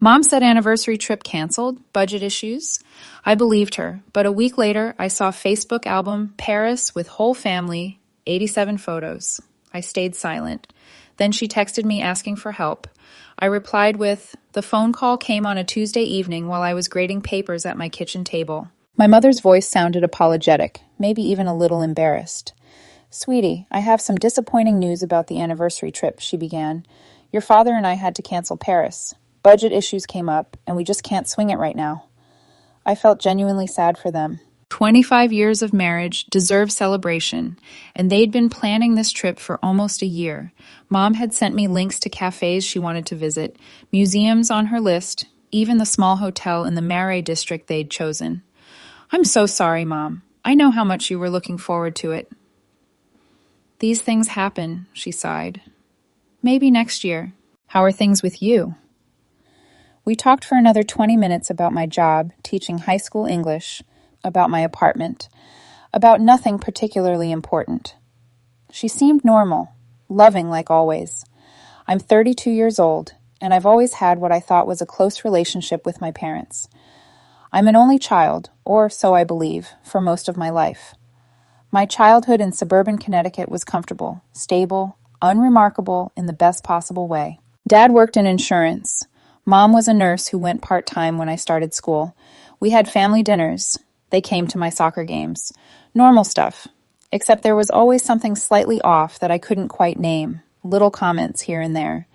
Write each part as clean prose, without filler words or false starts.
Mom said anniversary trip canceled, budget issues. I believed her, but a week later I saw Facebook album Paris with whole family, 87 photos. I stayed silent. Then she texted me asking for help. I replied with, "The phone call came on a Tuesday evening while I was grading papers at my kitchen table." My mother's voice sounded apologetic, maybe even a little embarrassed. "Sweetie, I have some disappointing news about the anniversary trip," she began. "Your father and I had to cancel Paris. Budget issues came up, and we just can't swing it right now." I felt genuinely sad for them. 25 years of marriage deserve celebration, and they'd been planning this trip for almost a year. Mom had sent me links to cafes she wanted to visit, museums on her list, even the small hotel in the Marais district they'd chosen. "I'm so sorry, Mom. I know how much you were looking forward to it." "These things happen," she sighed. "Maybe next year. How are things with you?" We talked for another 20 minutes about my job, teaching high school English, about my apartment, about nothing particularly important. She seemed normal, loving like always. I'm 32 years old, and I've always had what I thought was a close relationship with my parents. I'm an only child, or so I believe, for most of my life. My childhood in suburban Connecticut was comfortable, stable, unremarkable in the best possible way. Dad worked in insurance. Mom was a nurse who went part-time when I started school. We had family dinners. They came to my soccer games. Normal stuff. Except there was always something slightly off that I couldn't quite name. Little comments here and there.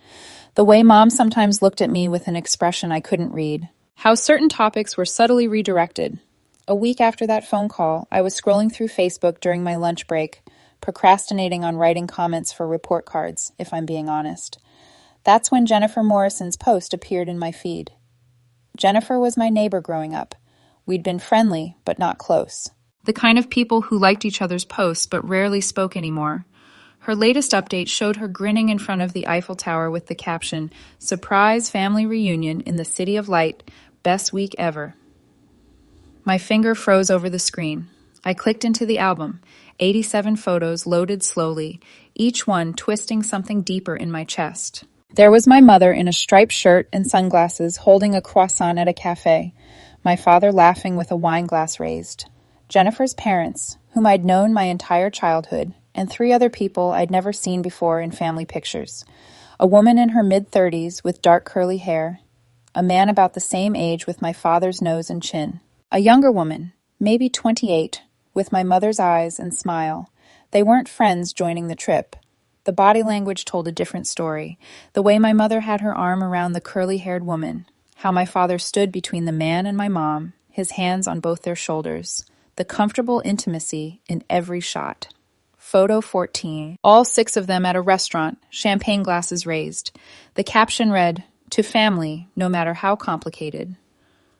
The way Mom sometimes looked at me with an expression I couldn't read. How certain topics were subtly redirected. A week after that phone call, I was scrolling through Facebook during my lunch break, procrastinating on writing comments for report cards, if I'm being honest. That's when Jennifer Morrison's post appeared in my feed. Jennifer was my neighbor growing up. We'd been friendly, but not close. The kind of people who liked each other's posts but rarely spoke anymore. Her latest update showed her grinning in front of the Eiffel Tower with the caption, "Surprise family reunion in the City of Light, best week ever." My finger froze over the screen. I clicked into the album. 87 photos loaded slowly, each one twisting something deeper in my chest. There was my mother in a striped shirt and sunglasses holding a croissant at a cafe, my father laughing with a wine glass raised. Jennifer's parents, whom I'd known my entire childhood, and 3 other people I'd never seen before in family pictures. A woman in her mid-30s with dark curly hair, a man about the same age with my father's nose and chin, a younger woman, maybe 28, with my mother's eyes and smile. They weren't friends joining the trip. The body language told a different story. The way my mother had her arm around the curly-haired woman. How my father stood between the man and my mom, his hands on both their shoulders. The comfortable intimacy in every shot. Photo 14. All 6 of them at a restaurant, champagne glasses raised. The caption read, "To family, no matter how complicated."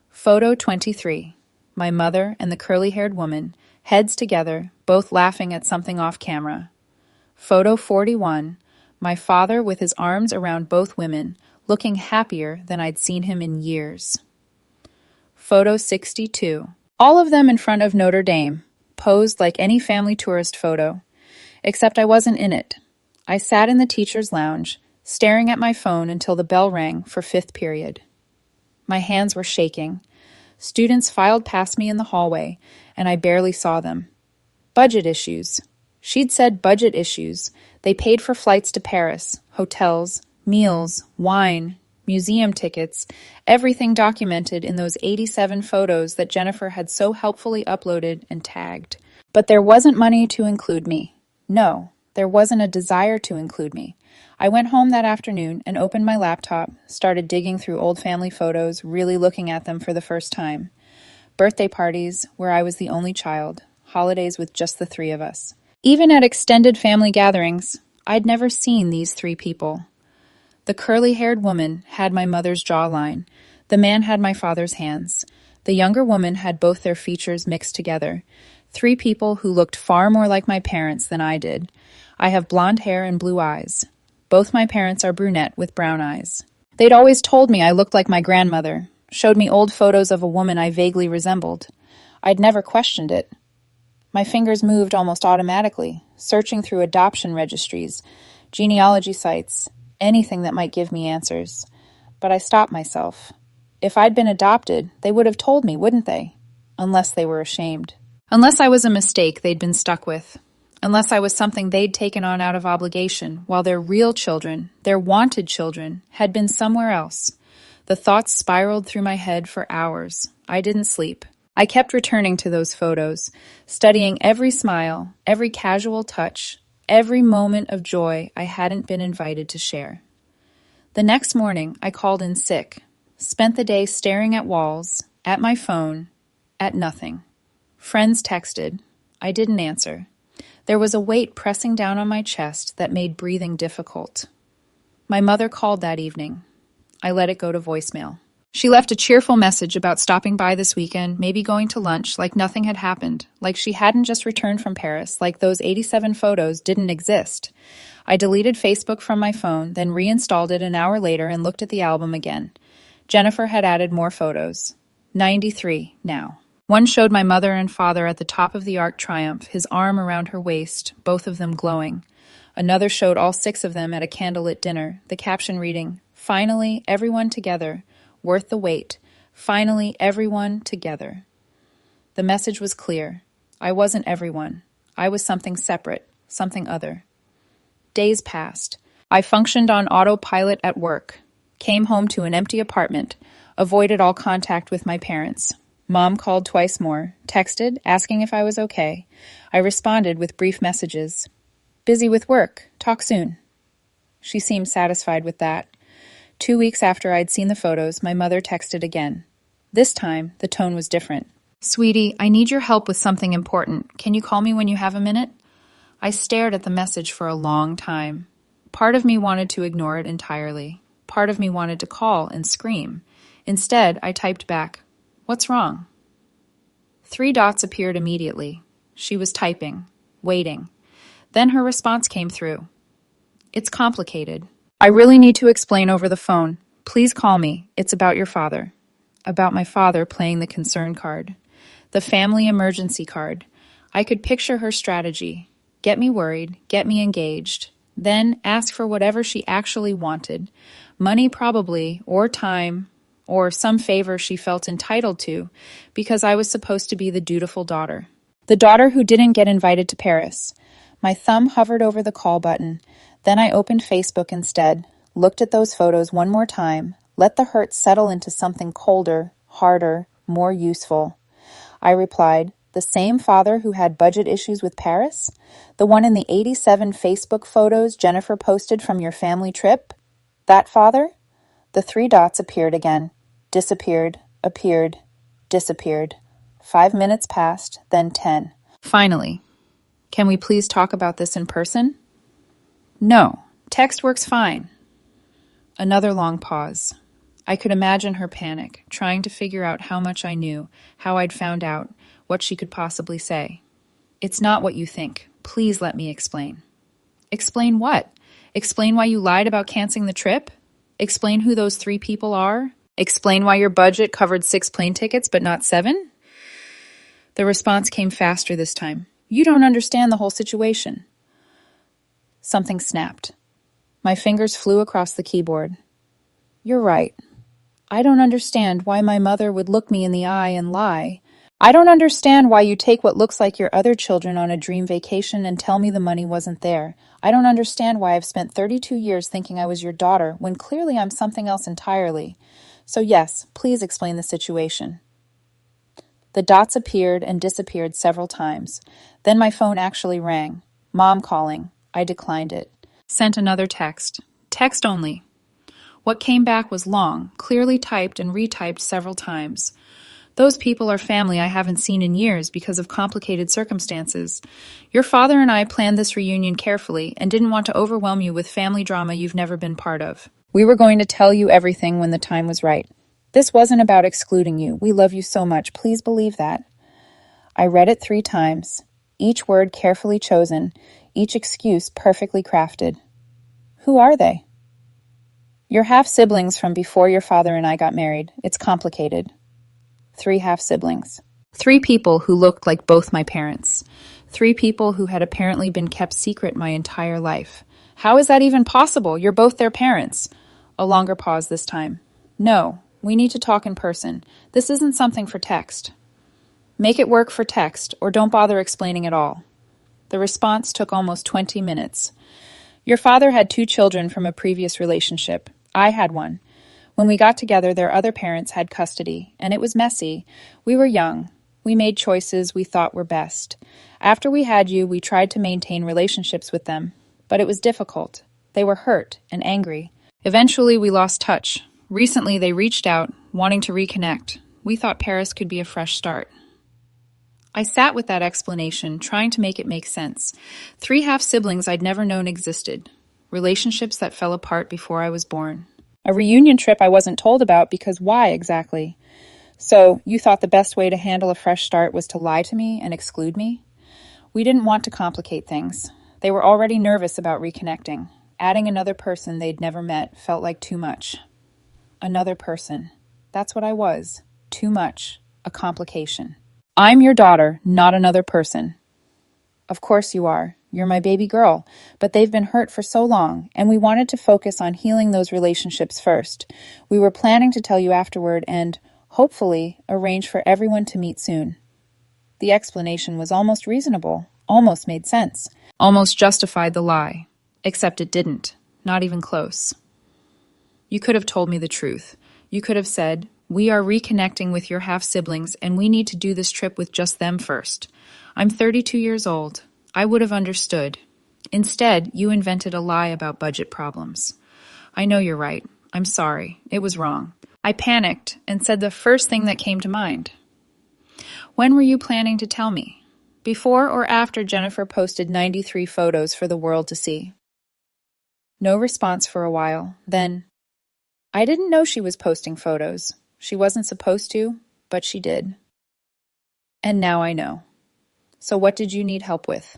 Photo 23. My mother and the curly-haired woman, heads together, both laughing at something off camera. Photo 41, my father with his arms around both women, looking happier than I'd seen him in years. Photo 62, all of them in front of Notre Dame, posed like any family tourist photo, except I wasn't in it. I sat in the teacher's lounge, staring at my phone until the bell rang for 5th period. My hands were shaking. Students filed past me in the hallway, and I barely saw them. Budget issues. She'd said budget issues. They paid for flights to Paris, hotels, meals, wine, museum tickets, everything documented in those 87 photos that Jennifer had so helpfully uploaded and tagged. But there wasn't money to include me. No, there wasn't a desire to include me. I went home that afternoon and opened my laptop, started digging through old family photos, really looking at them for the first time. Birthday parties, where I was the only child. Holidays with just the 3 of us. Even at extended family gatherings, I'd never seen these 3 people. The curly-haired woman had my mother's jawline. The man had my father's hands. The younger woman had both their features mixed together. 3 people who looked far more like my parents than I did. I have blonde hair and blue eyes. Both my parents are brunette with brown eyes. They'd always told me I looked like my grandmother, showed me old photos of a woman I vaguely resembled. I'd never questioned it. My fingers moved almost automatically, searching through adoption registries, genealogy sites, anything that might give me answers. but I stopped myself. If I'd been adopted, they would have told me, wouldn't they? Unless they were ashamed. Unless I was a mistake they'd been stuck with. Unless I was something they'd taken on out of obligation, while their real children, their wanted children, had been somewhere else. The thoughts spiraled through my head for hours. I didn't sleep. I kept returning to those photos, studying every smile, every casual touch, every moment of joy I hadn't been invited to share. The next morning, I called in sick, spent the day staring at walls, at my phone, at nothing. Friends texted. I didn't answer. There was a weight pressing down on my chest that made breathing difficult. My mother called that evening. I let it go to voicemail. She left a cheerful message about stopping by this weekend, maybe going to lunch, like nothing had happened, like she hadn't just returned from Paris, like those 87 photos didn't exist. I deleted Facebook from my phone, then reinstalled it an hour later and looked at the album again. Jennifer had added more photos. 93 now. One showed my mother and father at the top of the Arc Triumph, his arm around her waist, both of them glowing. Another showed all 6 of them at a candlelit dinner, the caption reading, "Finally, everyone together. Worth the wait. Finally, everyone together." The message was clear. I wasn't everyone. I was something separate, something other. Days passed. I functioned on autopilot at work, came home to an empty apartment, avoided all contact with my parents. Mom called twice more, texted, asking if I was okay. I responded with brief messages. "Busy with work. Talk soon." She seemed satisfied with that. 2 weeks after I'd seen the photos, my mother texted again. This time, the tone was different. "Sweetie, I need your help with something important. Can you call me when you have a minute?" I stared at the message for a long time. Part of me wanted to ignore it entirely. Part of me wanted to call and scream. Instead, I typed back, "What's wrong?" 3 dots appeared immediately. She was typing, waiting. Then her response came through. "It's complicated. I really need to explain over the phone. Please call me. It's about your father." About my father playing the concern card. The family emergency card. I could picture her strategy. Get me worried, get me engaged, then ask for whatever she actually wanted. Money probably, or time, or some favor she felt entitled to, because I was supposed to be the dutiful daughter. The daughter who didn't get invited to Paris. My thumb hovered over the call button. Then I opened Facebook instead, looked at those photos one more time, let the hurt settle into something colder, harder, more useful. I replied, "The same father who had budget issues with Paris? The one in the 87 Facebook photos Jennifer posted from your family trip? That father?" The 3 dots appeared again. Disappeared, appeared, disappeared. 5 minutes passed, then 10. Finally, "Can we please talk about this in person?" "No, text works fine." Another long pause. I could imagine her panic, trying to figure out how much I knew, how I'd found out, what she could possibly say. "It's not what you think. Please let me explain." "Explain what? Explain why you lied about canceling the trip? Explain who those 3 people are? Explain why your budget covered 6 plane tickets but not 7? The response came faster this time. "You don't understand the whole situation." Something snapped. My fingers flew across the keyboard. "You're right. I don't understand why my mother would look me in the eye and lie. I don't understand why you take what looks like your other children on a dream vacation and tell me the money wasn't there. I don't understand why I've spent 32 years thinking I was your daughter when clearly I'm something else entirely. So yes, please explain the situation." The dots appeared and disappeared several times. Then my phone actually rang. Mom calling. I declined it. Sent another text. Text only. What came back was long, clearly typed and retyped several times. "Those people are family I haven't seen in years because of complicated circumstances. Your father and I planned this reunion carefully and didn't want to overwhelm you with family drama you've never been part of. We were going to tell you everything when the time was right. This wasn't about excluding you. We love you so much. Please believe that." I read it 3 times, each word carefully chosen, each excuse perfectly crafted. "Who are they?" "Your half-siblings from before your father and I got married. It's complicated." 3 half-siblings. 3 people who looked like both my parents. 3 people who had apparently been kept secret my entire life. How is that even possible? You're both their parents. A longer pause this time. No, we need to talk in person. This isn't something for text. Make it work for text, or don't bother explaining at all. The response took almost 20 minutes. Your father had 2 children from a previous relationship. I had one. When we got together, their other parents had custody, and it was messy. We were young. We made choices we thought were best. After we had you, we tried to maintain relationships with them, but it was difficult. They were hurt and angry. Eventually, we lost touch. Recently, they reached out, wanting to reconnect. We thought Paris could be a fresh start. I sat with that explanation, trying to make it make sense. 3 half-siblings I'd never known existed. Relationships that fell apart before I was born. A reunion trip I wasn't told about because why exactly? So, you thought the best way to handle a fresh start was to lie to me and exclude me? We didn't want to complicate things. They were already nervous about reconnecting. Adding another person they'd never met felt like too much. Another person. That's what I was. Too much. A complication. I'm your daughter, not another person. Of course you are. You're my baby girl. But they've been hurt for so long, and we wanted to focus on healing those relationships first. We were planning to tell you afterward and, hopefully, arrange for everyone to meet soon. The explanation was almost reasonable, almost made sense, almost justified the lie. Except it didn't. Not even close. You could have told me the truth. You could have said, we are reconnecting with your half-siblings, and we need to do this trip with just them first. I'm 32 years old. I would have understood. Instead, you invented a lie about budget problems. I know you're right. I'm sorry. It was wrong. I panicked and said the first thing that came to mind. When were you planning to tell me? Before or after Jennifer posted 93 photos for the world to see? No response for a while. Then, I didn't know she was posting photos. She wasn't supposed to, but she did. And now I know. So what did you need help with?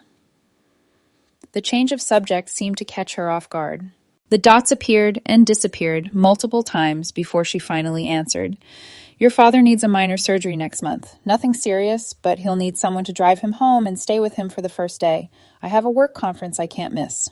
The change of subject seemed to catch her off guard. The dots appeared and disappeared multiple times before she finally answered. Your father needs a minor surgery next month. Nothing serious, but he'll need someone to drive him home and stay with him for the first day. I have a work conference I can't miss.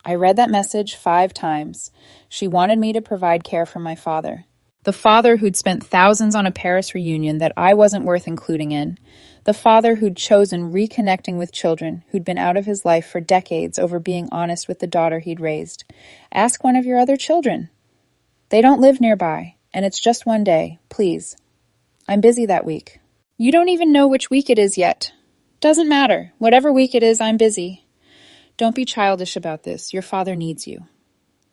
I read that message 5 times. She wanted me to provide care for my father. The father who'd spent thousands on a Paris reunion that I wasn't worth including in. The father who'd chosen reconnecting with children who'd been out of his life for decades over being honest with the daughter he'd raised. Ask one of your other children. They don't live nearby, and it's just one day, please. I'm busy that week. You don't even know which week it is yet. Doesn't matter. Whatever week it is, I'm busy. Don't be childish about this. Your father needs you.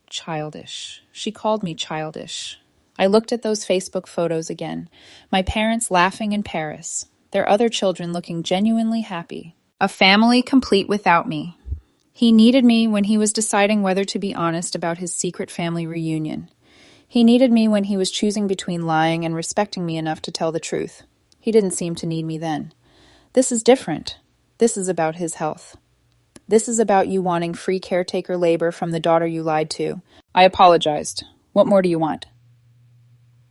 Childish. She called me childish. I looked at those Facebook photos again. My parents laughing in Paris. Their other children looking genuinely happy. A family complete without me. He needed me when he was deciding whether to be honest about his secret family reunion. He needed me when he was choosing between lying and respecting me enough to tell the truth. He didn't seem to need me then. This is different. This is about his health. This is about you wanting free caretaker labor from the daughter you lied to. I apologized. What more do you want?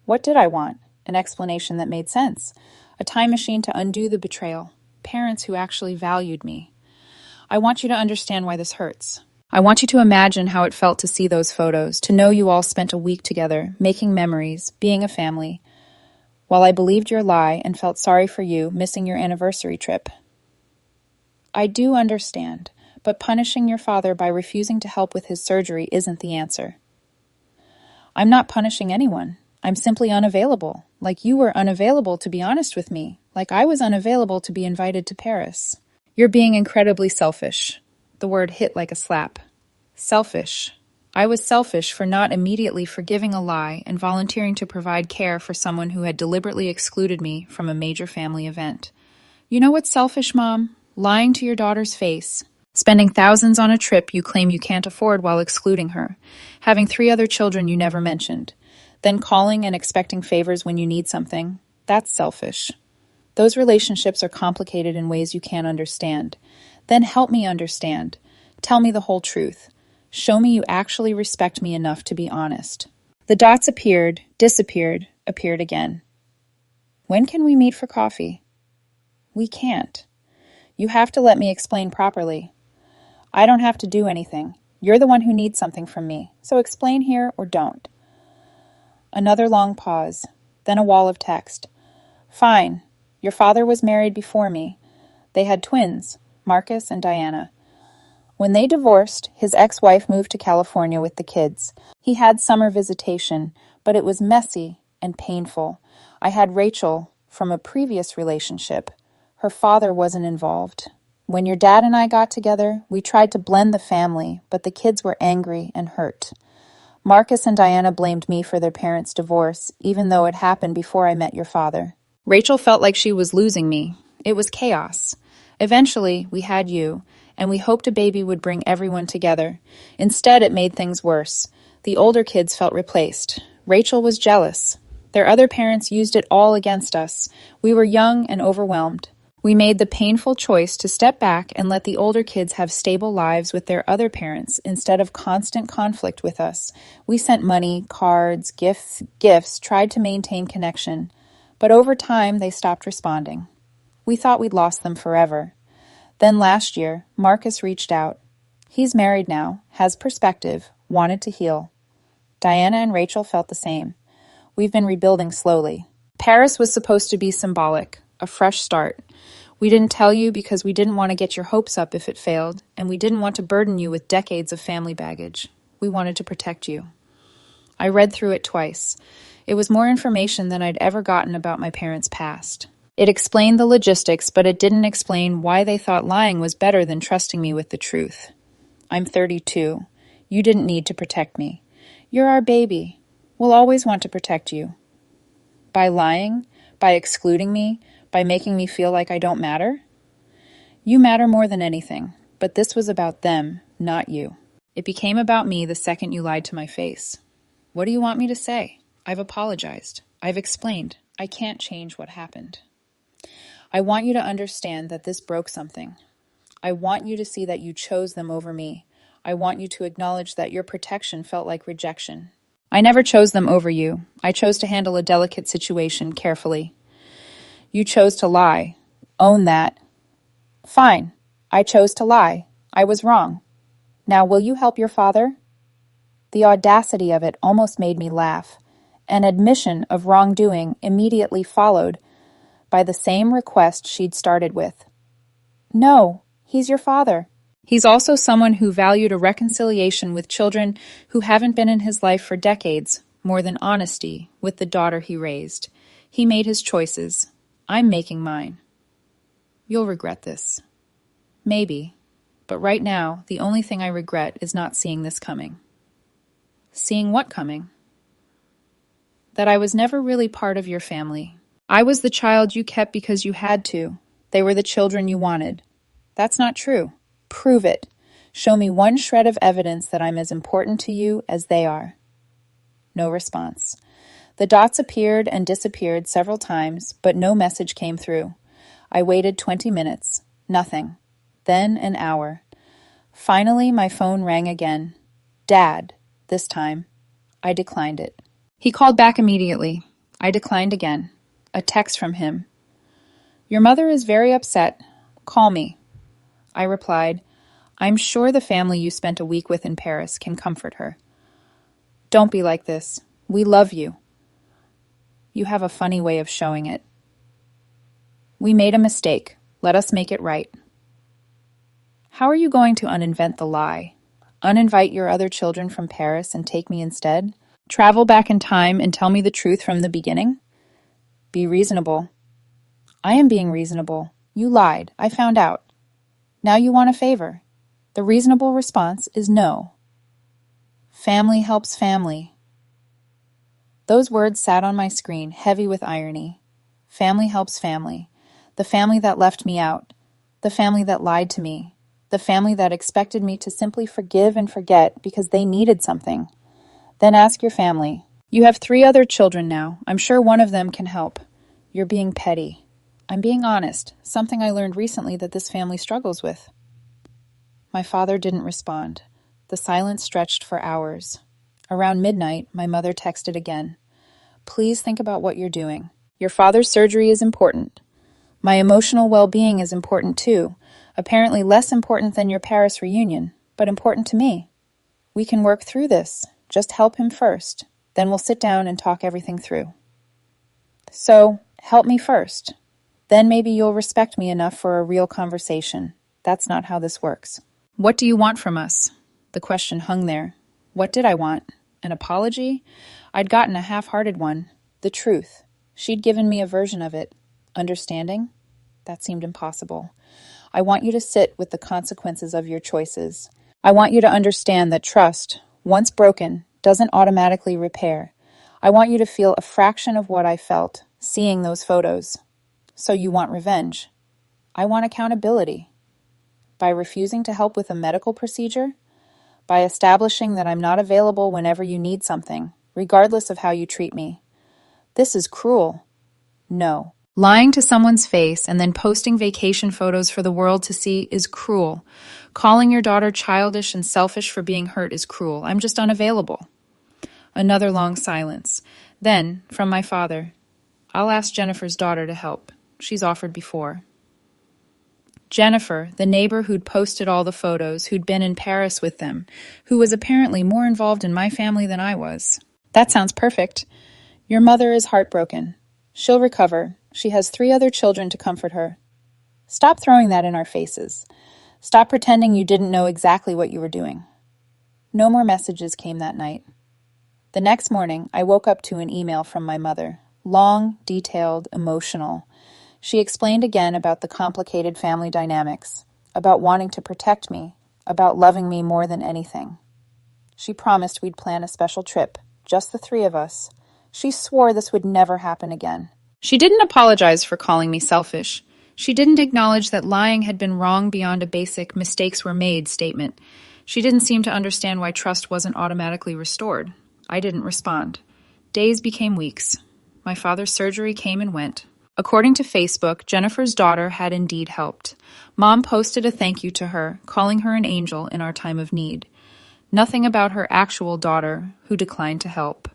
What did I want? An explanation that made sense. A time machine to undo the betrayal. Parents who actually valued me. I want you to understand why this hurts. I want you to imagine how it felt to see those photos, to know you all spent a week together, making memories, being a family, while I believed your lie and felt sorry for you missing your anniversary trip. I do understand, but punishing your father by refusing to help with his surgery isn't the answer. I'm not punishing anyone. I'm simply unavailable, like you were unavailable to be honest with me, like I was unavailable to be invited to Paris. You're being incredibly selfish. The word hit like a slap. Selfish. I was selfish for not immediately forgiving a lie and volunteering to provide care for someone who had deliberately excluded me from a major family event. You know what's selfish, Mom? Lying to your daughter's face. Spending thousands on a trip you claim you can't afford while excluding her. Having 3 other children you never mentioned. Then calling and expecting favors when you need something. That's selfish. Those relationships are complicated in ways you can't understand. Then help me understand. Tell me the whole truth. Show me you actually respect me enough to be honest. The dots appeared, disappeared, appeared again. When can we meet for coffee? We can't. You have to let me explain properly. I don't have to do anything. You're the one who needs something from me, so explain here or don't. Another long pause, then a wall of text. Fine. Your father was married before me. They had twins, Marcus and Diana. When they divorced, his ex-wife moved to California with the kids. He had summer visitation, but it was messy and painful. I had Rachel from a previous relationship. Her father wasn't involved. When your dad and I got together, we tried to blend the family, but the kids were angry and hurt. Marcus and Diana blamed me for their parents' divorce, even though it happened before I met your father. Rachel felt like she was losing me. It was chaos. Eventually, we had you, and we hoped a baby would bring everyone together. Instead, it made things worse. The older kids felt replaced. Rachel was jealous. Their other parents used it all against us. We were young and overwhelmed. We made the painful choice to step back and let the older kids have stable lives with their other parents instead of constant conflict with us. We sent money, cards, gifts, tried to maintain connection. But over time, they stopped responding. We thought we'd lost them forever. Then last year, Marcus reached out. He's married now, has perspective, wanted to heal. Diana and Rachel felt the same. We've been rebuilding slowly. Paris was supposed to be symbolic, a fresh start. We didn't tell you because we didn't want to get your hopes up if it failed, and we didn't want to burden you with decades of family baggage. We wanted to protect you. I read through it twice. It was more information than I'd ever gotten about my parents' past. It explained the logistics, but it didn't explain why they thought lying was better than trusting me with the truth. I'm 32. You didn't need to protect me. You're our baby. We'll always want to protect you. By lying, by excluding me, by making me feel like I don't matter? You matter more than anything, but this was about them, not you. It became about me the second you lied to my face. What do you want me to say? I've apologized. I've explained. I can't change what happened. I want you to understand that this broke something. I want you to see that you chose them over me. I want you to acknowledge that your protection felt like rejection. I never chose them over you. I chose to handle a delicate situation carefully. You chose to lie. Own that. Fine. I chose to lie. I was wrong. Now will you help your father? The audacity of it almost made me laugh. An admission of wrongdoing immediately followed by the same request she'd started with. No, he's your father. He's also someone who valued a reconciliation with children who haven't been in his life for decades, more than honesty with the daughter he raised. He made his choices. I'm making mine. You'll regret this. Maybe. But right now, the only thing I regret is not seeing this coming. Seeing what coming? That I was never really part of your family. I was the child you kept because you had to. They were the children you wanted. That's not true. Prove it. Show me one shred of evidence that I'm as important to you as they are. No response. The dots appeared and disappeared several times, but no message came through. I waited 20 minutes. Nothing. Then an hour. Finally, my phone rang again. Dad, this time. I declined it. He called back immediately. I declined again. A text from him. Your mother is very upset. Call me. I replied, I'm sure the family you spent a week with in Paris can comfort her. Don't be like this. We love you. You have a funny way of showing it. We made a mistake. Let us make it right. How are you going to uninvent the lie? Uninvite your other children from Paris and take me instead? Travel back in time and tell me the truth from the beginning? Be reasonable. I am being reasonable. You lied. I found out. Now you want a favor. The reasonable response is no. Family helps family. Those words sat on my screen, heavy with irony. Family helps family. The family that left me out. The family that lied to me. The family that expected me to simply forgive and forget because they needed something. Then ask your family. You have 3 other children now. I'm sure one of them can help. You're being petty. I'm being honest, something I learned recently that this family struggles with. My father didn't respond. The silence stretched for hours. Around midnight, my mother texted again. Please think about what you're doing. Your father's surgery is important. My emotional well-being is important too. Apparently less important than your Paris reunion, but important to me. We can work through this. Just help him first. Then we'll sit down and talk everything through. So, help me first. Then maybe you'll respect me enough for a real conversation. That's not how this works. What do you want from us? The question hung there. What did I want? An apology? I'd gotten a half-hearted one. The truth. She'd given me a version of it. Understanding? That seemed impossible. I want you to sit with the consequences of your choices. I want you to understand that trust, once broken, doesn't automatically repair. I want you to feel a fraction of what I felt, seeing those photos. So you want revenge. I want accountability. By refusing to help with a medical procedure? By establishing that I'm not available whenever you need something, regardless of how you treat me. This is cruel. No. Lying to someone's face and then posting vacation photos for the world to see is cruel. Calling your daughter childish and selfish for being hurt is cruel. I'm just unavailable. Another long silence. Then, from my father, I'll ask Jennifer's daughter to help. She's offered before. Jennifer, the neighbor who'd posted all the photos, who'd been in Paris with them, who was apparently more involved in my family than I was. That sounds perfect. Your mother is heartbroken. She'll recover. She has 3 other children to comfort her. Stop throwing that in our faces. Stop pretending you didn't know exactly what you were doing. No more messages came that night. The next morning, I woke up to an email from my mother. Long, detailed, emotional. She explained again about the complicated family dynamics, about wanting to protect me, about loving me more than anything. She promised we'd plan a special trip, just the 3 of us. She swore this would never happen again. She didn't apologize for calling me selfish. She didn't acknowledge that lying had been wrong beyond a basic mistakes were made statement. She didn't seem to understand why trust wasn't automatically restored. I didn't respond. Days became weeks. My father's surgery came and went. According to Facebook, Jennifer's daughter had indeed helped. Mom posted a thank you to her, calling her an angel in our time of need. Nothing about her actual daughter, who declined to help.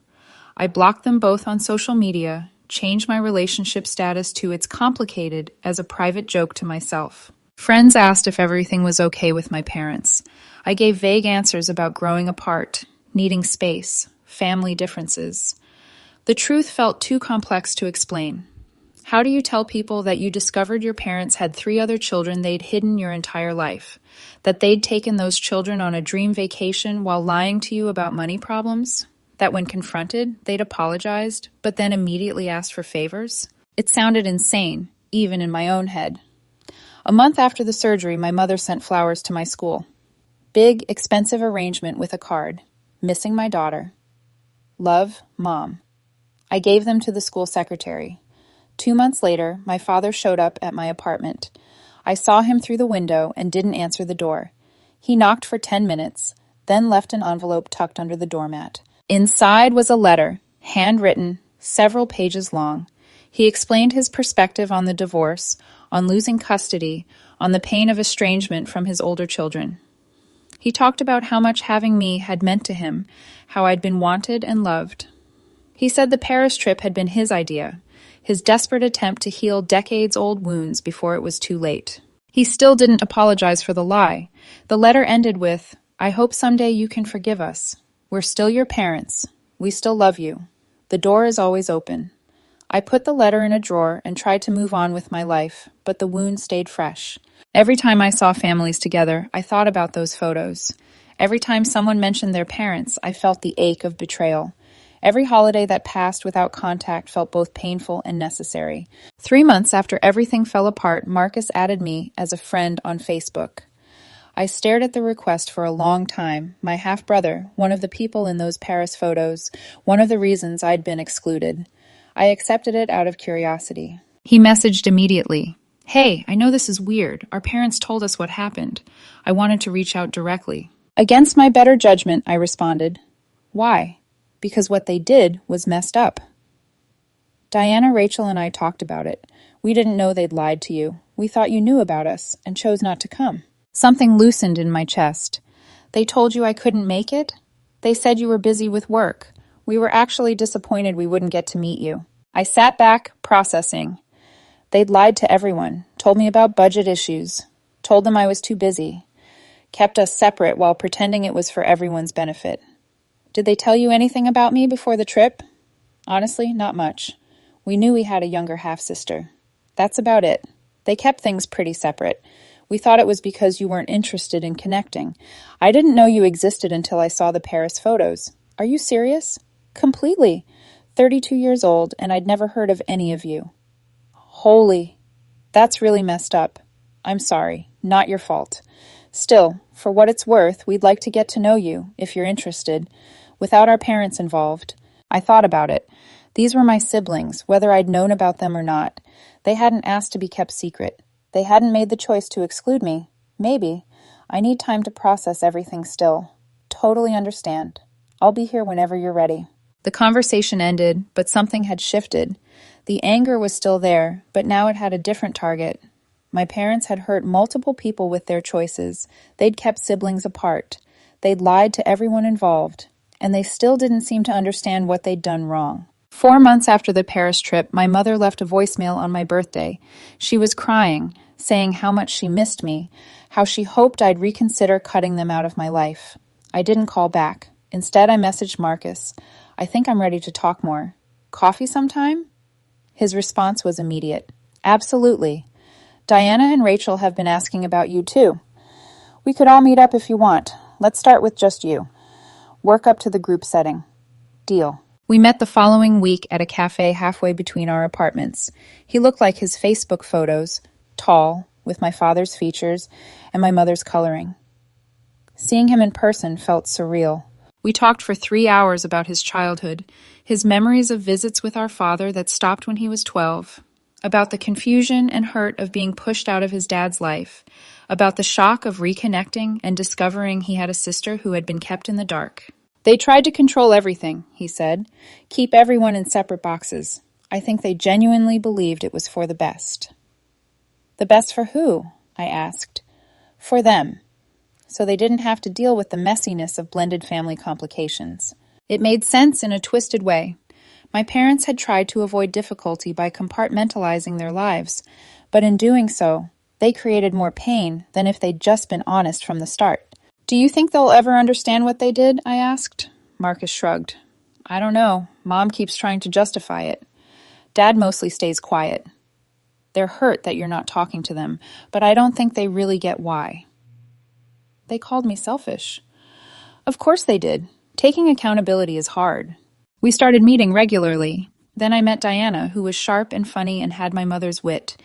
I blocked them both on social media, changed my relationship status to "it's complicated" as a private joke to myself. Friends asked if everything was okay with my parents. I gave vague answers about growing apart, needing space, family differences. The truth felt too complex to explain. How do you tell people that you discovered your parents had 3 other children they'd hidden your entire life? That they'd taken those children on a dream vacation while lying to you about money problems? That when confronted, they'd apologized, but then immediately asked for favors? It sounded insane, even in my own head. A month after the surgery, my mother sent flowers to my school. Big, expensive arrangement with a card. Missing my daughter. Love, Mom. I gave them to the school secretary. 2 months later, my father showed up at my apartment. I saw him through the window and didn't answer the door. He knocked for 10 minutes, then left an envelope tucked under the doormat. Inside was a letter, handwritten, several pages long. He explained his perspective on the divorce, on losing custody, on the pain of estrangement from his older children. He talked about how much having me had meant to him, how I'd been wanted and loved. He said the Paris trip had been his idea, his desperate attempt to heal decades-old wounds before it was too late. He still didn't apologize for the lie. The letter ended with, "I hope someday you can forgive us. We're still your parents. We still love you. The door is always open." I put the letter in a drawer and tried to move on with my life, but the wound stayed fresh. Every time I saw families together, I thought about those photos. Every time someone mentioned their parents, I felt the ache of betrayal. Every holiday that passed without contact felt both painful and necessary. 3 months after everything fell apart, Marcus added me as a friend on Facebook. I stared at the request for a long time. My half-brother, one of the people in those Paris photos, one of the reasons I'd been excluded. I accepted it out of curiosity. He messaged immediately. "Hey, I know this is weird. Our parents told us what happened. I wanted to reach out directly." Against my better judgment, I responded. "Why?" "Because what they did was messed up." Diana, Rachel, and I talked about it. We didn't know they'd lied to you. We thought you knew about us and chose not to come. Something loosened in my chest. They told you I couldn't make it? They said you were busy with work. We were actually disappointed we wouldn't get to meet you. I sat back, processing. They'd lied to everyone, told me about budget issues, told them I was too busy, kept us separate while pretending it was for everyone's benefit. Did they tell you anything about me before the trip? Honestly, not much. We knew we had a younger half-sister. That's about it. They kept things pretty separate. We thought it was because you weren't interested in connecting. I didn't know you existed until I saw the Paris photos. Are you serious? Completely. 32 years old, and I'd never heard of any of you. Holy. That's really messed up. I'm sorry. Not your fault. Still, for what it's worth, we'd like to get to know you, if you're interested, without our parents involved. I thought about it. These were my siblings, whether I'd known about them or not. They hadn't asked to be kept secret. They hadn't made the choice to exclude me. Maybe. I need time to process everything still. Totally understand. I'll be here whenever you're ready. The conversation ended, but something had shifted. The anger was still there, but now it had a different target. My parents had hurt multiple people with their choices. They'd kept siblings apart. They'd lied to everyone involved. And they still didn't seem to understand what they'd done wrong. 4 months after the Paris trip, my mother left a voicemail on my birthday. She was crying, saying how much she missed me, how she hoped I'd reconsider cutting them out of my life. I didn't call back. Instead, I messaged Marcus. I think I'm ready to talk more. Coffee sometime? His response was immediate. Absolutely. Diana and Rachel have been asking about you too. We could all meet up if you want. Let's start with just you. Work up to the group setting. Deal. We met the following week at a cafe halfway between our apartments. He looked like his Facebook photos, tall, with my father's features and my mother's coloring. Seeing him in person felt surreal. We talked for 3 hours about his childhood, his memories of visits with our father that stopped when he was 12, about the confusion and hurt of being pushed out of his dad's life, about the shock of reconnecting and discovering he had a sister who had been kept in the dark. They tried to control everything, he said, keep everyone in separate boxes. I think they genuinely believed it was for the best. The best for who? I asked. For them. So they didn't have to deal with the messiness of blended family complications. It made sense in a twisted way. My parents had tried to avoid difficulty by compartmentalizing their lives, but in doing so, they created more pain than if they'd just been honest from the start. Do you think they'll ever understand what they did? I asked. Marcus shrugged. I don't know. Mom keeps trying to justify it. Dad mostly stays quiet. They're hurt that you're not talking to them, but I don't think they really get why. They called me selfish. Of course they did. Taking accountability is hard. We started meeting regularly. Then I met Diana, who was sharp and funny and had my mother's wit.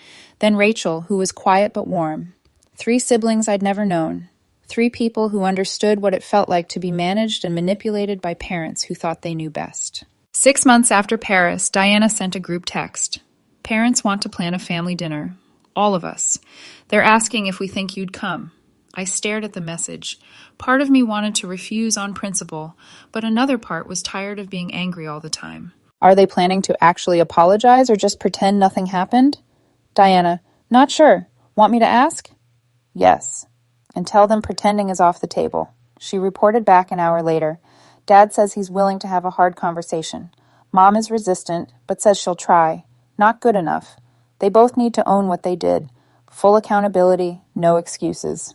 Then Rachel, who was quiet but warm. 3 siblings I'd never known. 3 people who understood what it felt like to be managed and manipulated by parents who thought they knew best. 6 months after Paris, Diana sent a group text. Parents want to plan a family dinner. All of us. They're asking if we think you'd come. I stared at the message. Part of me wanted to refuse on principle, but another part was tired of being angry all the time. Are they planning to actually apologize or just pretend nothing happened? Diana, not sure. Want me to ask? Yes. And tell them pretending is off the table. She reported back an hour later. Dad says he's willing to have a hard conversation. Mom is resistant, but says she'll try. Not good enough. They both need to own what they did. Full accountability, no excuses.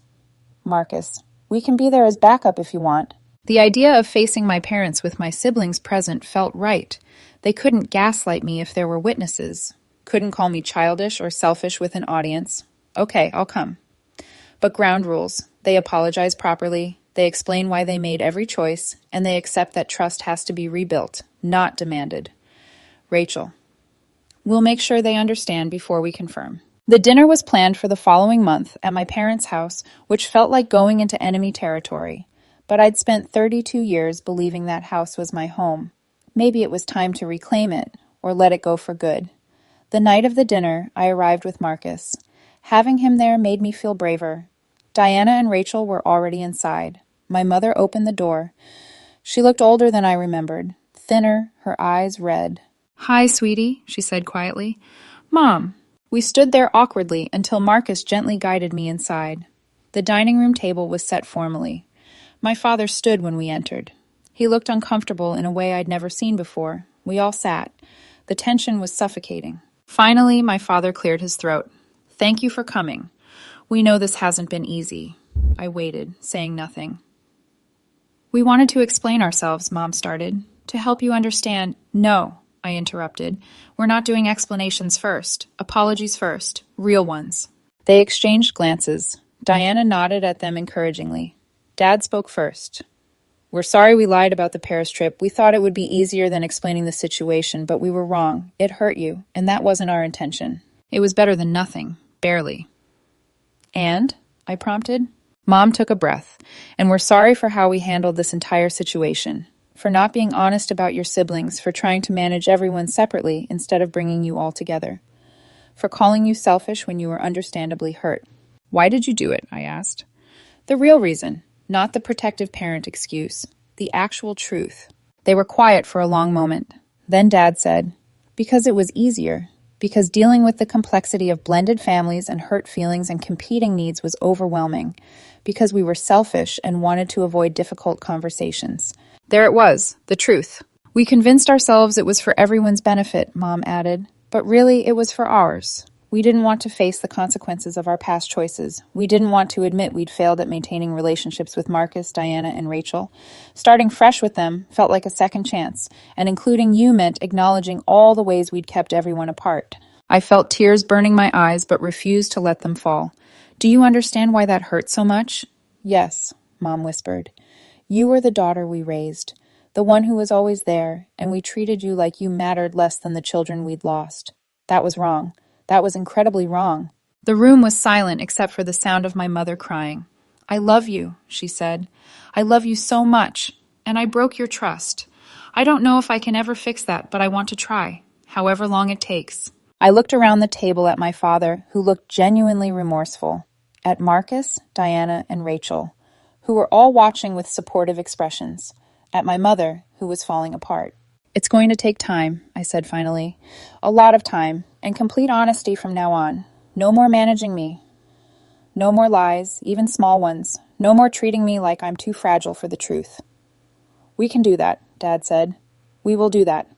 Marcus, we can be there as backup if you want. The idea of facing my parents with my siblings present felt right. They couldn't gaslight me if there were witnesses. Couldn't call me childish or selfish with an audience. Okay, I'll come. But ground rules. They apologize properly, they explain why they made every choice, and they accept that trust has to be rebuilt, not demanded. Rachel. We'll make sure they understand before we confirm. The dinner was planned for the following month at my parents' house, which felt like going into enemy territory. But I'd spent 32 years believing that house was my home. Maybe it was time to reclaim it, or let it go for good. The night of the dinner, I arrived with Marcus. Having him there made me feel braver. Diana and Rachel were already inside. My mother opened the door. She looked older than I remembered, thinner, her eyes red. Hi, sweetie, she said quietly. Mom. We stood there awkwardly until Marcus gently guided me inside. The dining room table was set formally. My father stood when we entered. He looked uncomfortable in a way I'd never seen before. We all sat. The tension was suffocating. Finally, my father cleared his throat. Thank you for coming. We know this hasn't been easy. I waited, saying nothing. We wanted to explain ourselves, Mom started. To help you understand. No, I interrupted. We're not doing explanations first. Apologies first. Real ones. They exchanged glances. Diana nodded at them encouragingly. Dad spoke first. We're sorry we lied about the Paris trip. We thought it would be easier than explaining the situation, but we were wrong. It hurt you, and that wasn't our intention. It was better than nothing. Barely. And? I prompted. Mom took a breath. And we're sorry for how we handled this entire situation. For not being honest about your siblings, for trying to manage everyone separately instead of bringing you all together. For calling you selfish when you were understandably hurt. Why did you do it? I asked. The real reason. Not the protective parent excuse. The actual truth. They were quiet for a long moment. Then Dad said, because it was easier. Because dealing with the complexity of blended families and hurt feelings and competing needs was overwhelming. Because we were selfish and wanted to avoid difficult conversations. There it was, the truth. We convinced ourselves it was for everyone's benefit, Mom added. But really, it was for ours. We didn't want to face the consequences of our past choices. We didn't want to admit we'd failed at maintaining relationships with Marcus, Diana, and Rachel. Starting fresh with them felt like a second chance, and including you meant acknowledging all the ways we'd kept everyone apart. I felt tears burning my eyes, but refused to let them fall. Do you understand why that hurt so much? Yes, Mom whispered. You were the daughter we raised, the one who was always there, and we treated you like you mattered less than the children we'd lost. That was wrong. That was incredibly wrong. The room was silent except for the sound of my mother crying. I love you, she said. I love you so much, and I broke your trust. I don't know if I can ever fix that, but I want to try, however long it takes. I looked around the table at my father, who looked genuinely remorseful, at Marcus, Diana, and Rachel, who were all watching with supportive expressions, at my mother, who was falling apart. It's going to take time, I said finally. A lot of time, and complete honesty from now on. No more managing me. No more lies, even small ones. No more treating me like I'm too fragile for the truth. We can do that, Dad said. We will do that.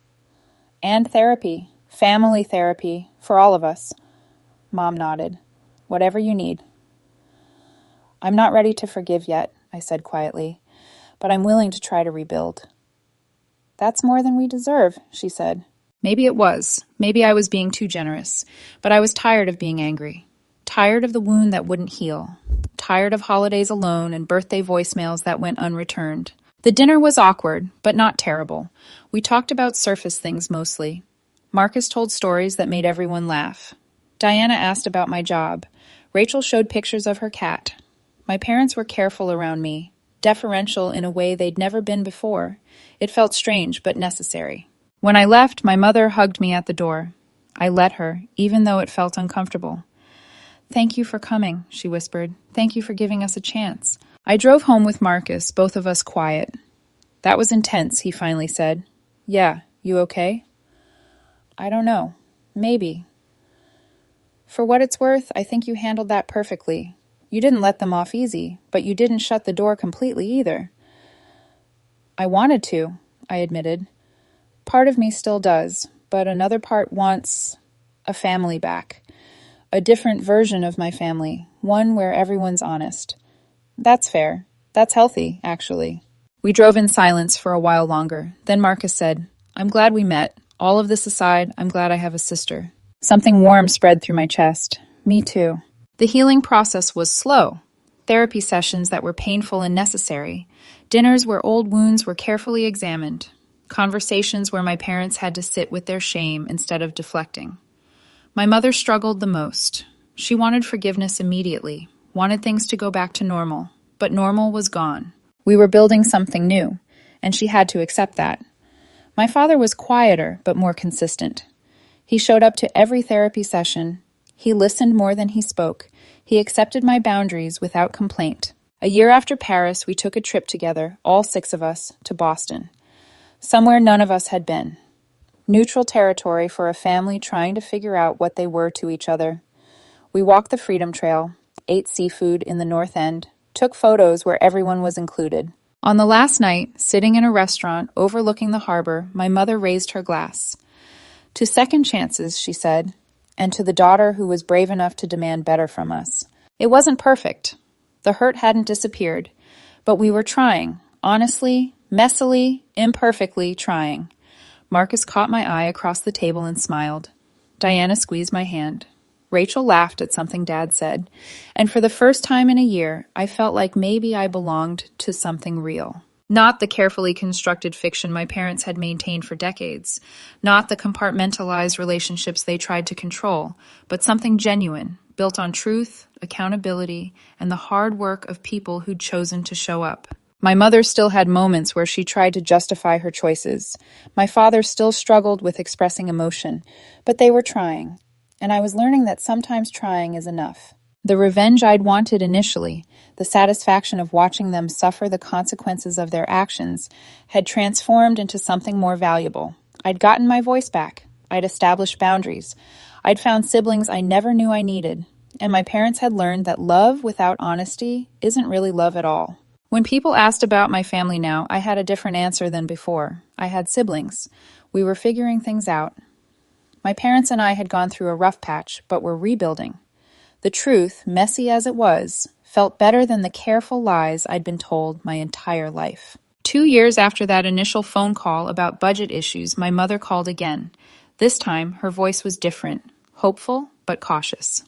And therapy, family therapy, for all of us. Mom nodded. Whatever you need. I'm not ready to forgive yet, I said quietly, but I'm willing to try to rebuild. That's more than we deserve, she said. Maybe it was. Maybe I was being too generous. But I was tired of being angry. Tired of the wound that wouldn't heal. Tired of holidays alone and birthday voicemails that went unreturned. The dinner was awkward, but not terrible. We talked about surface things mostly. Marcus told stories that made everyone laugh. Diana asked about my job. Rachel showed pictures of her cat. My parents were careful around me, deferential in a way they'd never been before. It felt strange, but necessary. When I left, my mother hugged me at the door. I let her, even though it felt uncomfortable. Thank you for coming, she whispered. Thank you for giving us a chance. I drove home with Marcus, both of us quiet. That was intense, he finally said. Yeah, you okay? I don't know. Maybe. For what it's worth, I think you handled that perfectly. You didn't let them off easy, but you didn't shut the door completely either. I wanted to, I admitted. Part of me still does, but another part wants a family back. A different version of my family, one where everyone's honest. That's fair. That's healthy, actually. We drove in silence for a while longer. Then Marcus said, I'm glad we met. All of this aside, I'm glad I have a sister. Something warm spread through my chest. Me too. The healing process was slow. Therapy sessions that were painful and necessary. Dinners where old wounds were carefully examined. Conversations where my parents had to sit with their shame instead of deflecting. My mother struggled the most. She wanted forgiveness immediately, wanted things to go back to normal, but normal was gone. We were building something new, and she had to accept that. My father was quieter, but more consistent. He showed up to every therapy session. He listened more than he spoke. He accepted my boundaries without complaint. A year after Paris, we took a trip together, all 6 of us, to Boston. Somewhere none of us had been. Neutral territory for a family trying to figure out what they were to each other. We walked the Freedom Trail, ate seafood in the North End, took photos where everyone was included. On the last night, sitting in a restaurant overlooking the harbor, my mother raised her glass. To second chances, she said, and to the daughter who was brave enough to demand better from us. It wasn't perfect. The hurt hadn't disappeared, but we were trying, Honestly, messily, imperfectly trying. Marcus caught my eye across the table and smiled. Diana squeezed my hand. Rachel laughed at something Dad said, and for the first time in a year, I felt like maybe I belonged to something real. Not the carefully constructed fiction my parents had maintained for decades, not the compartmentalized relationships they tried to control, but something genuine, built on truth, accountability, and the hard work of people who'd chosen to show up. My mother still had moments where she tried to justify her choices. My father still struggled with expressing emotion, but they were trying, and I was learning that sometimes trying is enough. The revenge I'd wanted initially, the satisfaction of watching them suffer the consequences of their actions, had transformed into something more valuable. I'd gotten my voice back. I'd established boundaries. I'd found siblings I never knew I needed. And my parents had learned that love without honesty isn't really love at all. When people asked about my family now, I had a different answer than before. I had siblings. We were figuring things out. My parents and I had gone through a rough patch, but were rebuilding. The truth, messy as it was, felt better than the careful lies I'd been told my entire life. 2 years after that initial phone call about budget issues, my mother called again. This time, her voice was different, hopeful but cautious.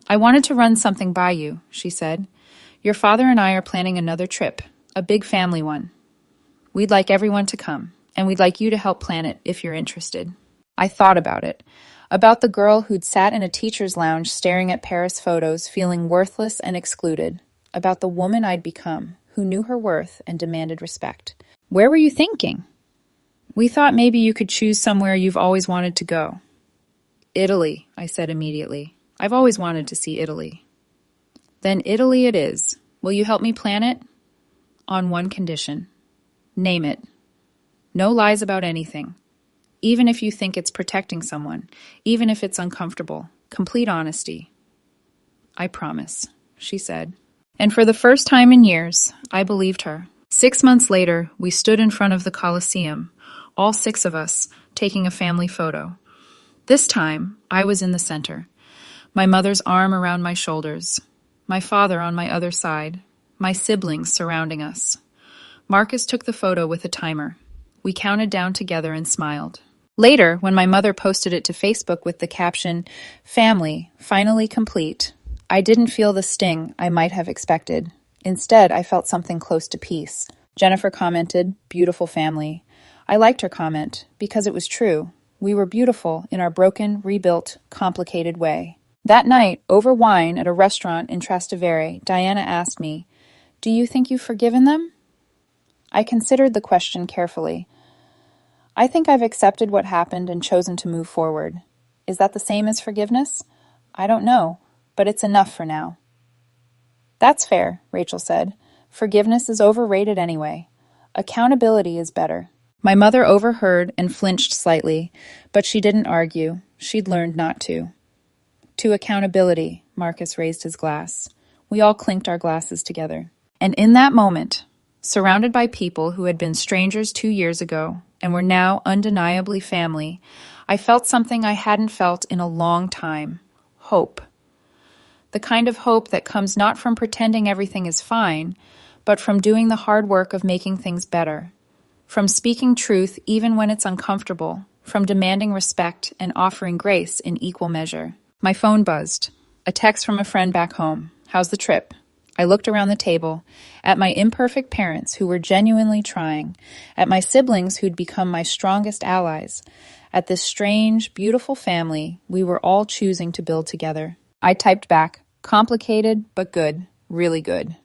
"I wanted to run something by you," she said. "Your father and I are planning another trip, a big family one. We'd like everyone to come, and we'd like you to help plan it if you're interested." I thought about it. About the girl who'd sat in a teacher's lounge staring at Paris photos, feeling worthless and excluded. About the woman I'd become, who knew her worth and demanded respect. "Where were you thinking?" "We thought maybe you could choose somewhere you've always wanted to go." "Italy," I said immediately. "I've always wanted to see Italy." "Then Italy it is. Will you help me plan it?" "On one condition." "Name it." "No lies about anything. Even if you think it's protecting someone, even if it's uncomfortable. Complete honesty." "I promise," she said. And for the first time in years, I believed her. 6 months later, we stood in front of the Colosseum, all 6 of us, taking a family photo. This time, I was in the center, my mother's arm around my shoulders, my father on my other side, my siblings surrounding us. Marcus took the photo with a timer. We counted down together and smiled. Later, when my mother posted it to Facebook with the caption, "Family, finally complete," I didn't feel the sting I might have expected. Instead, I felt something close to peace. Jennifer commented, "Beautiful family." I liked her comment because it was true. We were beautiful in our broken, rebuilt, complicated way. That night, over wine at a restaurant in Trastevere, Diana asked me, "Do you think you've forgiven them?" I considered the question carefully. I think I've accepted what happened and chosen to move forward. Is that the same as forgiveness? I don't know, but it's enough for now. "That's fair," Rachel said. "Forgiveness is overrated anyway. Accountability is better." My mother overheard and flinched slightly, but she didn't argue. She'd learned not to. "To accountability," Marcus raised his glass. We all clinked our glasses together. And in that moment, surrounded by people who had been strangers 2 years ago and were now undeniably family, I felt something I hadn't felt in a long time. Hope. The kind of hope that comes not from pretending everything is fine, but from doing the hard work of making things better. From speaking truth even when it's uncomfortable, from demanding respect and offering grace in equal measure. My phone buzzed. A text from a friend back home. "How's the trip?" I looked around the table, at my imperfect parents who were genuinely trying, at my siblings who'd become my strongest allies, at this strange, beautiful family we were all choosing to build together. I typed back, "Complicated, but good. Really good."